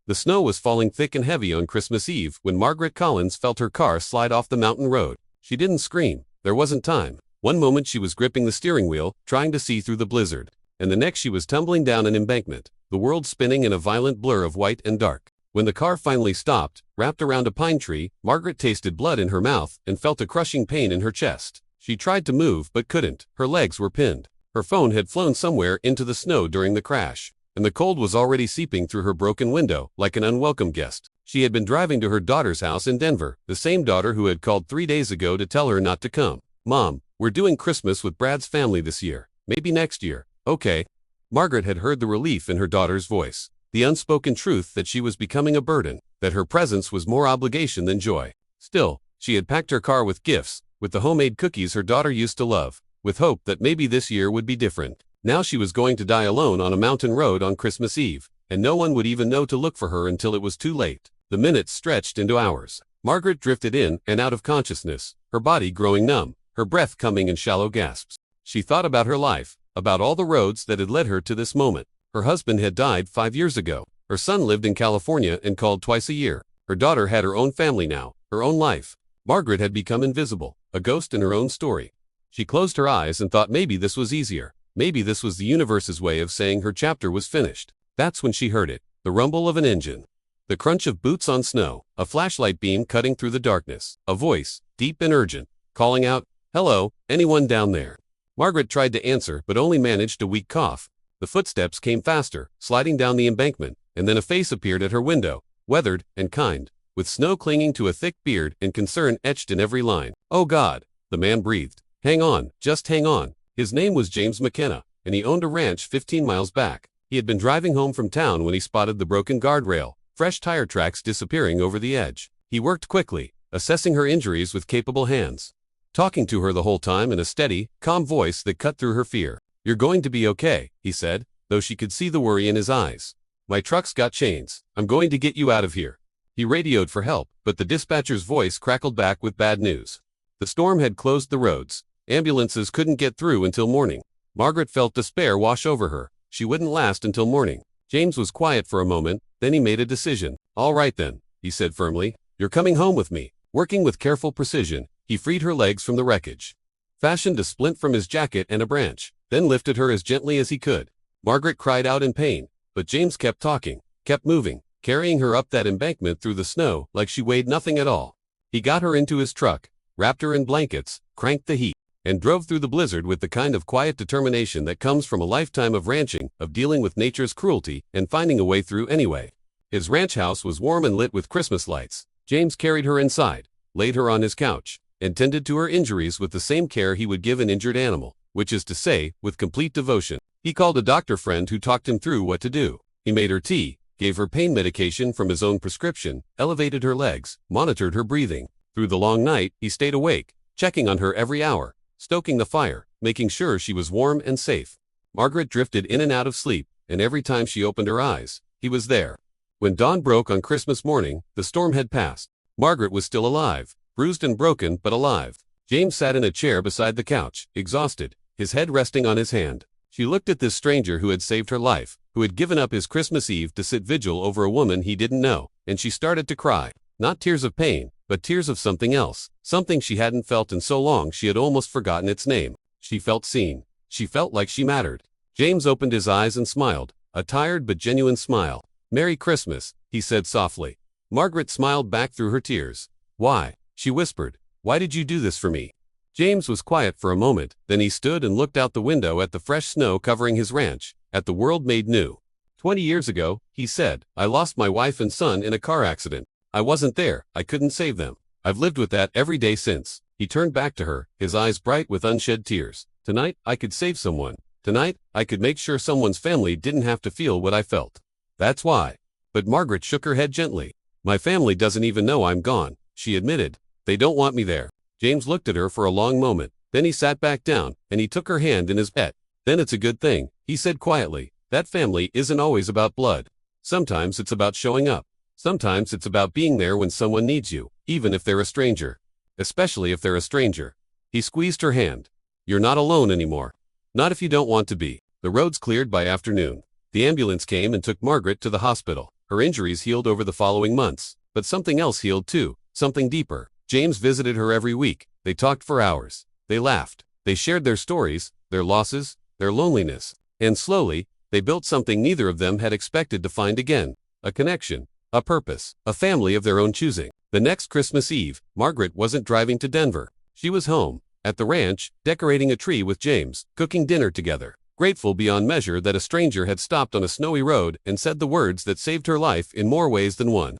The snow was falling thick and heavy on Christmas Eve when Margaret Collins felt her car slide off the mountain road. She didn't scream. There wasn't time. One moment she was gripping the steering wheel, trying to see through the blizzard, and the next she was tumbling down an embankment, the world spinning in a violent blur of white and dark. When the car finally stopped, wrapped around a pine tree, Margaret tasted blood in her mouth and felt a crushing pain in her chest. She tried to move but couldn't. Her legs were pinned. Her phone had flown somewhere into the snow during the crash, and the cold was already seeping through her broken window like an unwelcome guest. She had been driving to her daughter's house in Denver, the same daughter who had called 3 days ago to tell her not to come. "Mom, we're doing Christmas with Brad's family this year. Maybe next year." "Okay." Margaret had heard the relief in her daughter's voice, the unspoken truth that she was becoming a burden, that her presence was more obligation than joy. Still, she had packed her car with gifts, with the homemade cookies her daughter used to love, with hope that maybe this year would be different. Now she was going to die alone on a mountain road on Christmas Eve, and no one would even know to look for her until it was too late. The minutes stretched into hours. Margaret drifted in and out of consciousness, her body growing numb, her breath coming in shallow gasps. She thought about her life, about all the roads that had led her to this moment. Her husband had died 5 years ago. Her son lived in California and called twice a year. Her daughter had her own family now, her own life. Margaret had become invisible, a ghost in her own story. She closed her eyes and thought maybe this was easier. Maybe this was the universe's way of saying her chapter was finished. That's when she heard it, the rumble of an engine, the crunch of boots on snow, a flashlight beam cutting through the darkness, a voice, deep and urgent, calling out, "Hello, anyone down there?" Margaret tried to answer but only managed a weak cough. The footsteps came faster, sliding down the embankment, and then a face appeared at her window, weathered and kind, with snow clinging to a thick beard and concern etched in every line. "Oh God," the man breathed. "Hang on, just hang on." His name was James McKenna, and he owned a ranch 15 miles back. He had been driving home from town when he spotted the broken guardrail, fresh tire tracks disappearing over the edge. He worked quickly, assessing her injuries with capable hands, talking to her the whole time in a steady, calm voice that cut through her fear. "You're going to be okay," he said, though she could see the worry in his eyes. "My truck's got chains. I'm going to get you out of here." He radioed for help, but the dispatcher's voice crackled back with bad news. The storm had closed the roads. Ambulances couldn't get through until morning. Margaret felt despair wash over her. She wouldn't last until morning. James was quiet for a moment, then he made a decision. "All right then," he said firmly. "You're coming home with me." Working with careful precision, he freed her legs from the wreckage, fashioned a splint from his jacket and a branch, then lifted her as gently as he could. Margaret cried out in pain, but James kept talking, kept moving, carrying her up that embankment through the snow like she weighed nothing at all. He got her into his truck, wrapped her in blankets, cranked the heat, and drove through the blizzard with the kind of quiet determination that comes from a lifetime of ranching, of dealing with nature's cruelty, and finding a way through anyway. His ranch house was warm and lit with Christmas lights. James carried her inside, laid her on his couch, and tended to her injuries with the same care he would give an injured animal, which is to say, with complete devotion. He called a doctor friend who talked him through what to do. He made her tea, gave her pain medication from his own prescription, elevated her legs, monitored her breathing. Through the long night, he stayed awake, checking on her every hour, stoking the fire, making sure she was warm and safe. Margaret drifted in and out of sleep, and every time she opened her eyes, he was there. When dawn broke on Christmas morning, the storm had passed. Margaret was still alive, bruised and broken, but alive. James sat in a chair beside the couch, exhausted, his head resting on his hand. She looked at this stranger who had saved her life, who had given up his Christmas Eve to sit vigil over a woman he didn't know, and she started to cry. Not tears of pain, but tears of something else, something she hadn't felt in so long she had almost forgotten its name. She felt seen. She felt like she mattered. James opened his eyes and smiled, a tired but genuine smile. "Merry Christmas," he said softly. Margaret smiled back through her tears. "Why?" she whispered. "Why did you do this for me?" James was quiet for a moment, then he stood and looked out the window at the fresh snow covering his ranch, at the world made new. 20 years ago, he said, "I lost my wife and son in a car accident. I wasn't there, I couldn't save them. I've lived with that every day since." He turned back to her, his eyes bright with unshed tears. "Tonight, I could save someone. Tonight, I could make sure someone's family didn't have to feel what I felt. That's why." But Margaret shook her head gently. "My family doesn't even know I'm gone," she admitted. "They don't want me there." James looked at her for a long moment. Then he sat back down, and he took her hand in his pet. "Then it's a good thing," he said quietly. "That family isn't always about blood. Sometimes it's about showing up. Sometimes it's about being there when someone needs you, even if they're a stranger. Especially if they're a stranger." He squeezed her hand. "You're not alone anymore. Not if you don't want to be." The roads cleared by afternoon. The ambulance came and took Margaret to the hospital. Her injuries healed over the following months, but something else healed too, something deeper. James visited her every week. They talked for hours. They laughed. They shared their stories, their losses, their loneliness. And slowly, they built something neither of them had expected to find again. A connection, a purpose, a family of their own choosing. The next Christmas Eve, Margaret wasn't driving to Denver. She was home, at the ranch, decorating a tree with James, cooking dinner together, grateful beyond measure that a stranger had stopped on a snowy road and said the words that saved her life in more ways than one.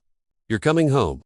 "You're coming home."